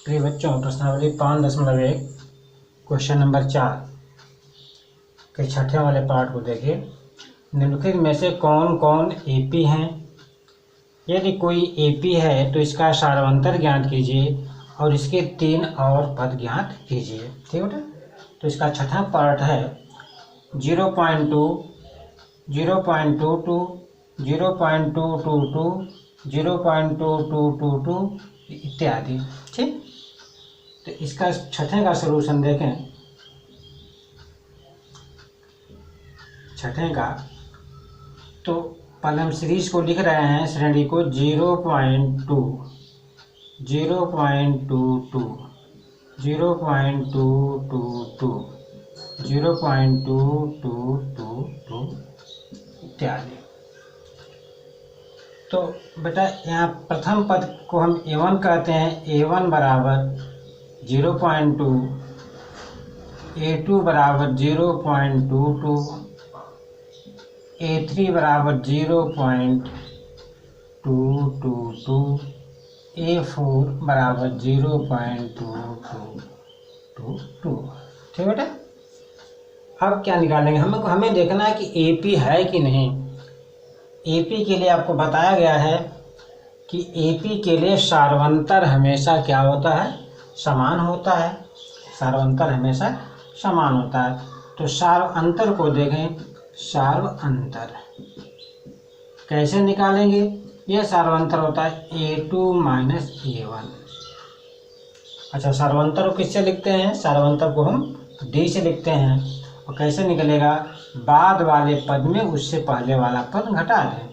प्रिय बच्चों, प्रश्नावली 5.1 क्वेश्चन नंबर 4 के छठे वाले पार्ट को देखिए। निम्नलिखित में से कौन कौन एपी हैं? यदि कोई एपी है तो इसका सारवंतर ज्ञात कीजिए और इसके 3 और पद ज्ञात कीजिए। ठीक है, तो इसका छठा पार्ट है 0.2, 0.22, 0.222, 0.2222 इत्यादि। ठीक, तो इसका छठे का सलूशन देखें। छठे का तो पहले हम सीरीज को लिख रहे हैं, श्रेणी को 0.2, 0.22, 0.222, 0.2222 इत्यादि। तो बेटा यहाँ प्रथम पद को हम A1 कहते हैं। A1 बराबर 0.2, A2 बराबर 0.22, A3 बराबर 0.222, A4 बराबर 0.2222। ठीक बेटा, अब क्या निकालेंगे? हमें देखना है कि AP है कि नहीं। AP के लिए आपको बताया गया है कि AP के लिए सारवंतर हमेशा क्या होता है? समान होता है। सारवंतर हमेशा समान होता है। तो सारवंतर को देखें। सारवंतर कैसे निकालेंगे? यह सारवंतर होता है A2 माइनस A1। अच्छा, सारवंतर को किससे लिखते हैं? सारवंतर को हम D से लिखते हैं। और कैसे निकलेगा? बाद वाले पद में उससे पहले वाला पद घटा दें।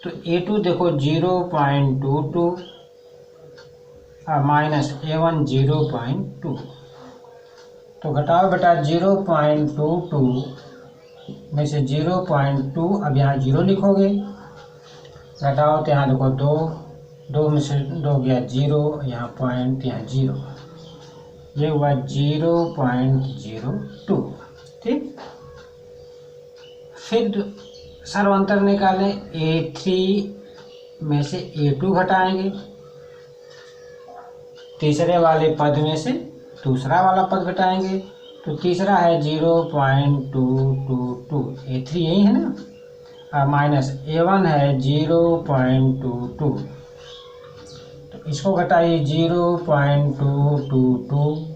तो A2 देखो 0.22 माइनस A1 0.2। तो घटाओ बेटा, 0.22 में से 0.2, अब यहाँ 0 लिखोगे। घटाओ तो यहाँ देखो 2 में से 2 गया 0, यहाँ पॉइंट, यहाँ 0, ये हुआ 0.02। ठीक, फिर सारवंतर निकालें। A3 में से A2 घटाएंगे, तीसरे वाले पद में से दूसरा वाला पद घटाएंगे। तो तीसरा है 0.222, A3 यही है ना, माइनस A1 है 0.22। तो इसको घटाइए, 0.222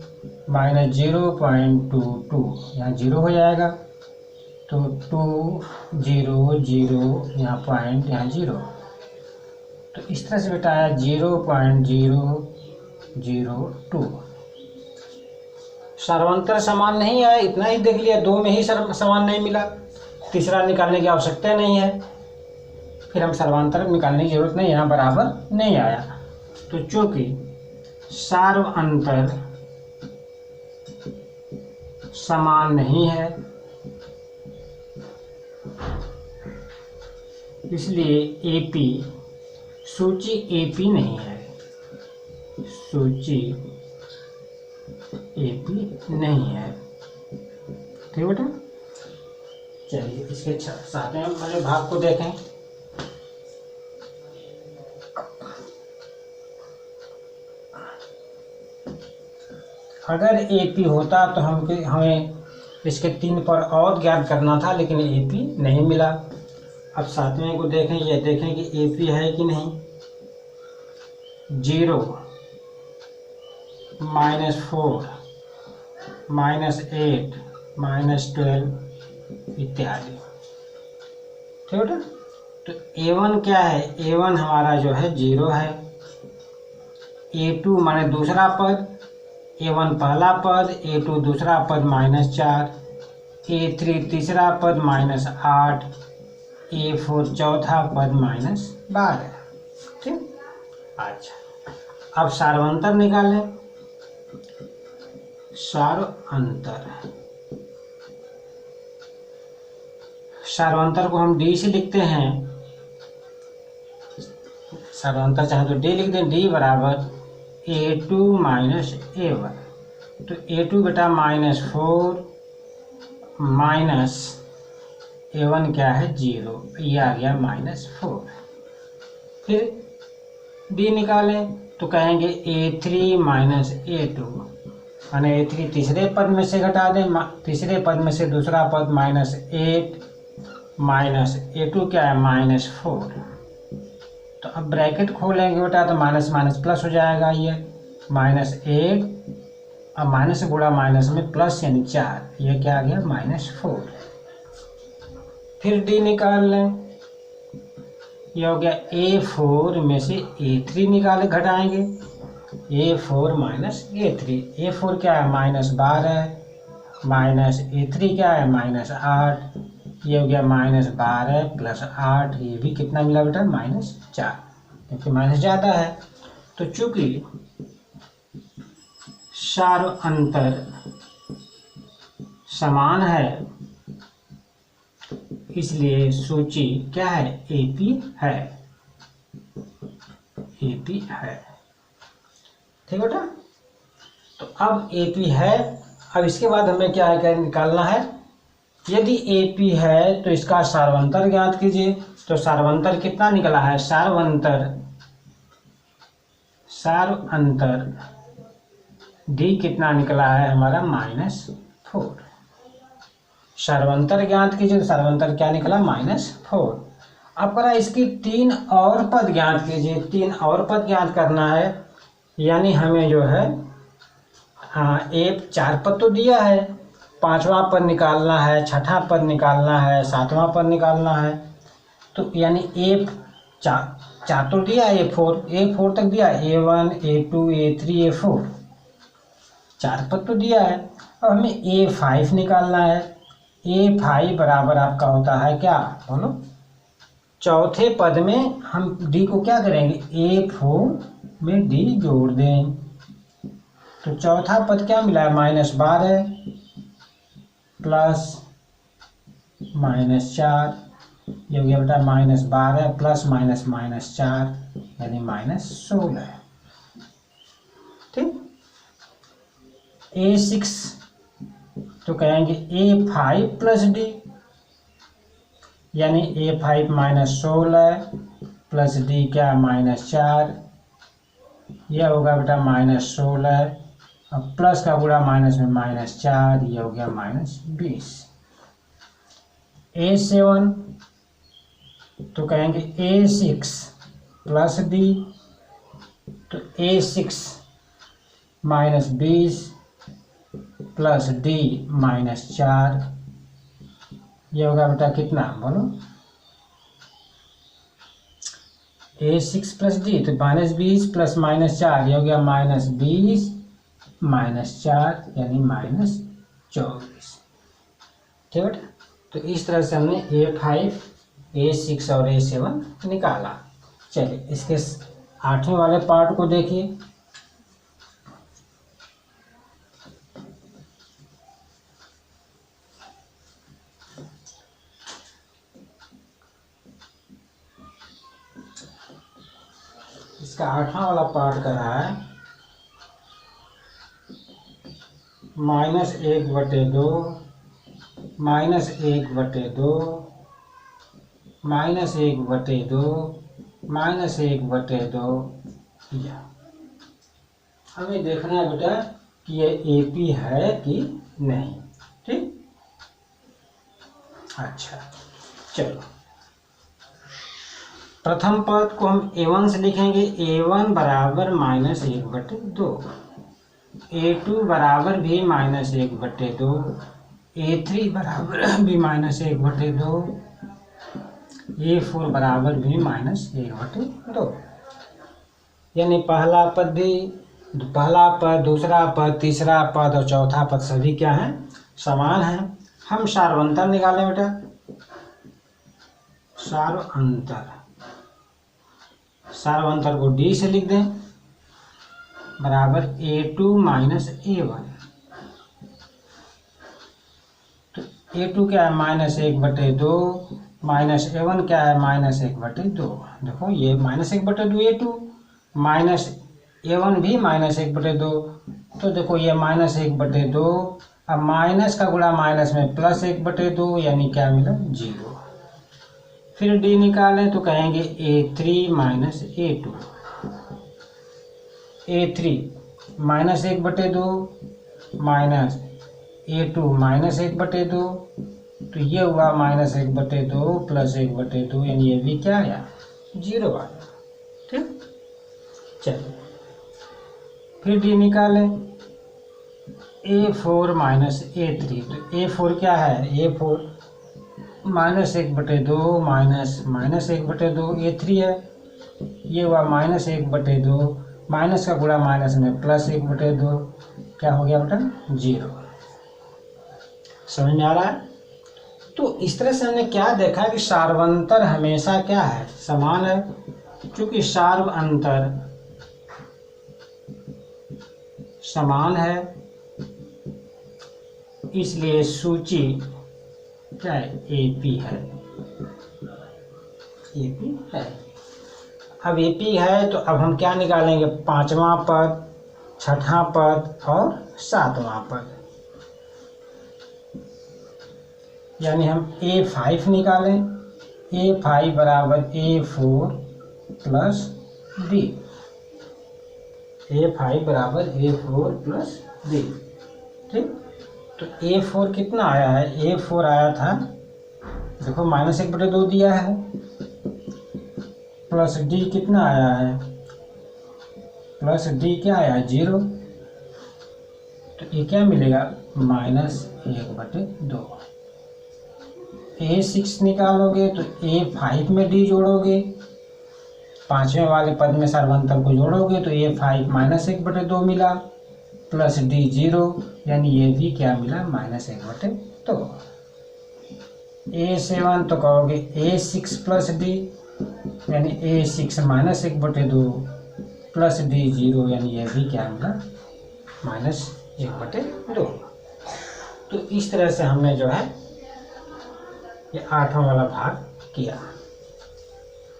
माइनस 0.22, यहाँ 0 हो जाएगा। तो 2 0 0, यहाँ पॉइंट, यहाँ 0। तो इस तरह से बेटा आया 0.002। सारवंतर समान नहीं आया, इतना ही देख लिया। 2 में ही समान नहीं मिला, तीसरा निकालने की आवश्यकता नहीं है। फिर हम सारवंतर निकालने की जरूरत नहीं, यहाँ बराबर नहीं आया। तो चूंकि सारवंतर समान नहीं है, इसलिए AP सूची AP नहीं है। सूची AP नहीं है। ठीक बेटा, चलिए इसके सातवें वाले भाग को देखें। अगर AP होता तो हमें इसके 3 पर और ज्ञात करना था, लेकिन AP नहीं मिला। अब सातवें को देखें, ये देखें कि AP है कि नहीं। 0, -4, -8, -12 इत्यादि। ठीक है, तो A1 क्या है? A1 हमारा जो है 0 है। A2 माने दूसरा पद, A1 पहला पद, A2 दूसरा पद -4, A3 तीसरा पद -8, A4 चौथा पद -12। ठीक, अच्छा, अब सारवंतर निकालें। सारवंतर को हम D से लिखते हैं। सारवंतर चाहे तो D लिख दें। D बराबर A2 माइनस A1। तो A2 बेटा -4 माइनस A1 क्या है? 0, ये आ गया -4। फिर D निकालें तो कहेंगे A3 माइनस A2, यानी A3 तीसरे पद में से घटा दें, तीसरे पद में से दूसरा पद -8 माइनस A2 क्या है -4। तो अब ब्रैकेट खोलेंगे बेटा तो माइनस माइनस प्लस हो जाएगा, ये -8 अब माइनस गुणा माइनस में प्लस यानी 4, ये क्या आ गया -4। फिर D निकाल लें, ये हो गया A4 में से A3 निकाले घटाएंगे, A4 माइनस A3, A4 क्या है -12 माइनस A3 क्या है -8, ये हो गया -12 प्लस 8, ये भी कितना मिला बेटा -4, क्योंकि माइनस ज़्यादा है। तो चूंकि सार अंतर समान है इसलिए सूची क्या है AP है, AP है। ठीक बेटा, तो अब AP है। अब इसके बाद हमें क्या है निकालना है, यदि AP है तो इसका सार्वंतर ज्ञात कीजिए। तो सार्वंतर कितना निकला है, सार्वंतर D कितना निकला है हमारा -4। सार्वंतर ज्ञात कीजिए, तो सार्वंतर क्या निकला -4। अब करा इसकी 3 और पद ज्ञात कीजिए, 3 और पद ज्ञात करना है, यानी हमें जो है एक 4 पद तो दिया है, 5वां पद निकालना है, 6ठा पद निकालना है, 7वां पद निकालना है। तो यानी चार तो दिया है, A4 तक दिया है, A1 A2 A3 A4, 4 पद तो दिया है। अब हमें A5 निकालना है। A5 बराबर आपका होता है क्या, बोलो, चौथे पद में हम D को क्या करेंगे, A4 में D जोड़ दें। तो चौथा पद क्या मिला है -12 प्लस -4, ये हो गया बेटा -12 प्लस -4 यानी -16। ठीक, A6 तो कहेंगे A5 प्लस D, यानी A5 -16 प्लस D क्या -4, यह होगा बेटा -16, अब प्लस का गुणा माइनस में -4, ये हो गया -20। A7 तो कहेंगे A6 प्लस D, तो A6 -20 प्लस D -4, ये होगा बेटा कितना, बोलो, A6 प्लस D तो -20 प्लस -4, ये हो गया -20 -4 यानी -24। ठीक है, तो इस तरह से हमने A5 A6 और A7 निकाला। चलिए इसके 8वें वाले पार्ट को देखिए। इसका 8वां वाला पार्ट कर रहा है -1/2 -1/2 -1/2 -1/2। हमें देखना है बेटा कि ये AP है कि नहीं। ठीक, अच्छा चलो, प्रथम पद को हम A1 से लिखेंगे, A1 बराबर -1/2, A2 बराबर भी -1/2, A3 बराबर भी -1/2, A4 बराबर भी -1/2। यानी पहला पद, दूसरा पद, तीसरा पद और चौथा पद सभी क्या हैं, समान हैं। हम सार्वंतर निकालें बेटा, सार्वंतर को D से लिख दें, बराबर A2 -A1। तो A2 क्या है -1/2, -A1 क्या है -1/2। देखो ये -1/2 A2, -A1 भी -1/2, तो देखो ये -1/2, अब माइनस का गुणा माइनस में +1/2 यानी क्या मिला 0। फिर D निकालें तो कहेंगे A3 -A2, A3 -1/2 minus A2 -1/2, तो ये हुआ -1/2 प्लस 1/2, यानी ये भी क्या आया 0 आया। ठीक, चलिए फिर डी निकालें। A4 -A3, तो A4 क्या है, A4 -1/2 माइनस 1/2 A3 है, ये हुआ -1/2, माइनस का गुणा माइनस में प्लस 1/2, क्या हो गया बेटा 0। समझ में आ रहा है? तो इस तरह से हमने क्या देखा कि सार्वंतर हमेशा क्या है, समान है। क्योंकि सार्व अंतर समान है, इसलिए सूची क्या है, AP है। AP है। अब AP है तो अब हम क्या निकालेंगे, 5वां पद, 6वां पद और 7वां पद। यानी हम A5 निकालें। A5 बराबर A4 प्लस D। A5 बराबर A4 प्लस D। ठीक, तो A4 कितना आया है, A4 आया था, देखो -1/2 दिया है, प्लस D कितना आया है, प्लस D क्या आया है 0, तो ये क्या मिलेगा -1/2। A6 निकालोगे तो A5 में D जोड़ोगे, 5वें वाले पद में सार्वंतर को जोड़ोगे तो A5 -1/2 मिला, प्लस D 0, यानी ये भी क्या मिला -1/2। A7 तो कहोगे A6 प्लस D, यानी A6 -1/2 प्लस D 0, यानी ये भी क्या मिला -1/2। तो इस तरह से हमने जो है ये 8वां वाला भाग किया।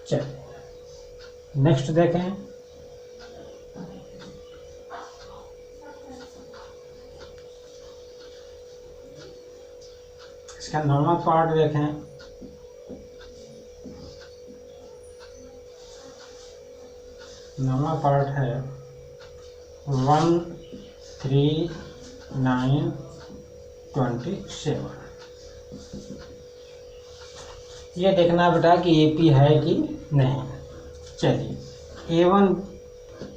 चलिए नेक्स्ट देखें। इसका 9वां पार्ट देखें। नौवां पार्ट है 1, 3, 9, 27। ये देखना बेटा कि AP है कि नहीं। चलिए A1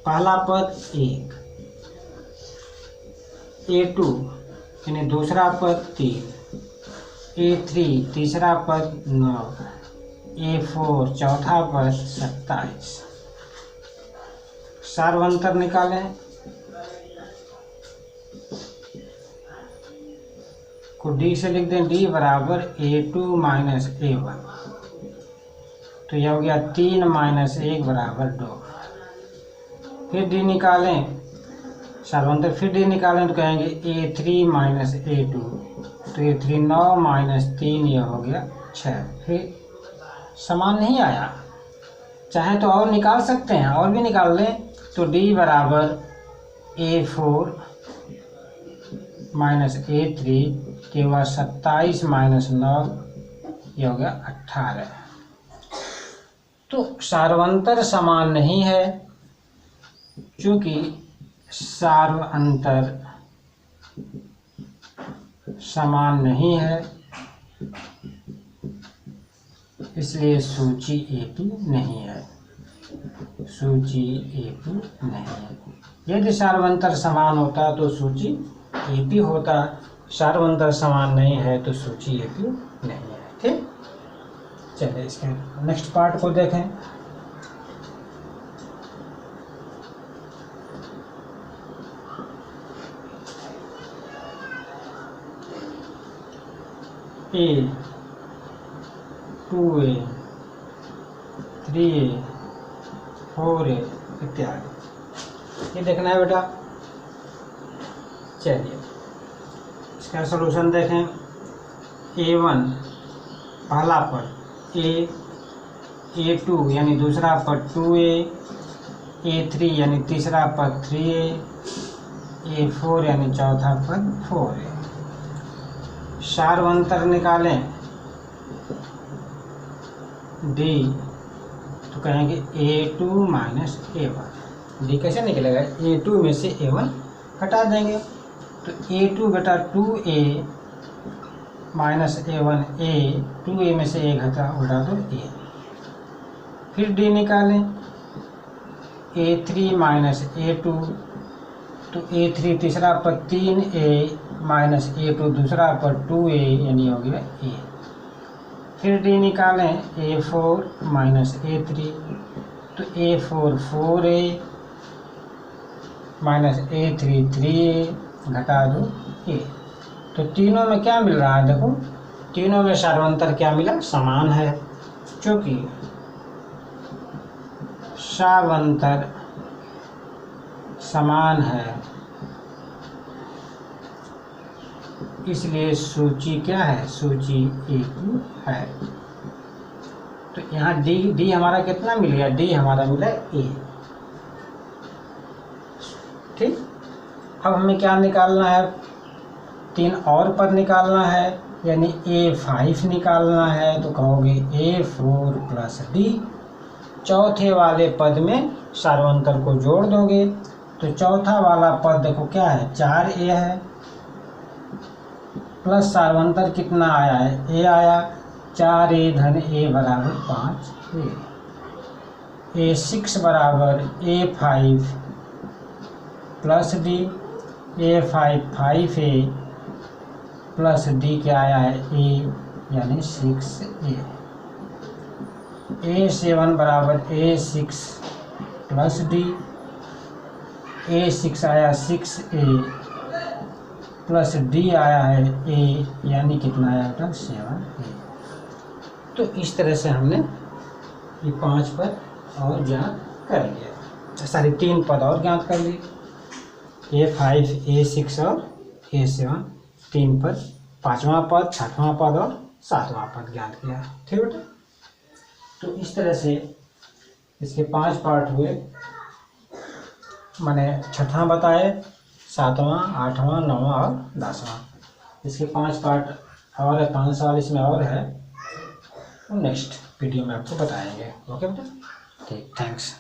पहला पद 1, A2 यानी दूसरा पद 3, A3 तीसरा पद 9, A4 चौथा पद 27। सार्वंतर निकालें। को D से लिख दें, D बराबर A2 माइनस A1, तो यह हो गया 3 - 1 बराबर 2। फिर D निकालें, सार्वंतर फिर D निकालें तो कहेंगे A3 माइनस A2, तो A3 9 - 3, यह हो गया 6। फिर समान नहीं आया, चाहे तो और निकाल सकते हैं, और भी निकाल लें, तो D बराबर A4 माइनस A3 के बाद 27 - 9, यह हो गया 18। तो सार्वंतर समान नहीं है, क्योंकि सार्वंतर समान नहीं है, इसलिए सूची AP नहीं है। सूची AP नहीं है। यदि सार्वंतर समान होता तो सूची AP होता, सार्वंतर समान नहीं है तो सूची AP नहीं है। ठीक, चलिए इसके नेक्स्ट पार्ट को देखें। A 2A 3A 4A इत्यादि, ये देखना है बेटा। चलिए इसका सलूशन देखें। A1 पहला पद A, A2 यानी दूसरा पद 2A, A3 यानी तीसरा पद 3A, A4 यानी चौथा पद 4A। सार्वंतर निकालें D, तो कहेंगे A2 माइनस A1, डी कैसे निकलेगा, A2 में से A1 घटा देंगे, तो A2 घटा 2A minus A1 A, 2A में से A घटा उल्टा दो A। फिर डी निकालें, A3 माइनस A2, तो A3 तीसरा पर 3A माइनस A2 दूसरा पर 2A, यानी हो गया A। फिर डी निकालें, A4 माइनस A3, तो A4 4A minus A3 3A घटा दो A। तो तीनों में क्या मिल रहा है, देखो तीनों में सार्वंतर क्या मिला, समान है। क्योंकि सार्वंतर समान है इसलिए सूची क्या है, सूची एक है। तो यहाँ डी हमारा कितना मिल गया, डी हमारा मिला ए। ठीक, अब हमें क्या निकालना है, 3 और पद निकालना है, यानी A5 निकालना है। तो कहोगे A4 प्लस डी, चौथे वाले पद में सार्वंतर को जोड़ दोगे। तो चौथा वाला पद देखो क्या है, 4A है, प्लस सार्वंतर कितना आया है, A आया, 4A धन A बराबर 5A। A6 बराबर A5 plus D, A5 5A plus D क्या आया है A, यानी 6A। A7 बराबर A6 प्लस डी, A6 आया 6A प्लस डी आया है A, यानी कितना आया बेटा 7A। तो इस तरह से हमने ये 5 पद और ज्ञात कर लिया, सारी 3 पद और ज्ञात कर लिए, A5 A6 और A7 3 पद, 5वां पद 6वां पद और 7वां पद ज्ञात किया। ठीक बेटा, तो इस तरह से इसके 5 पार्ट हुए, मैंने 6वां बताए, 7वां 8वां 9वां और 10वां। इसके 5 पार्ट और है, 5 सवाल इसमें और है, नेक्स्ट वीडियो में आपको बताएंगे। ओके बेटा, ठीक, थैंक्स।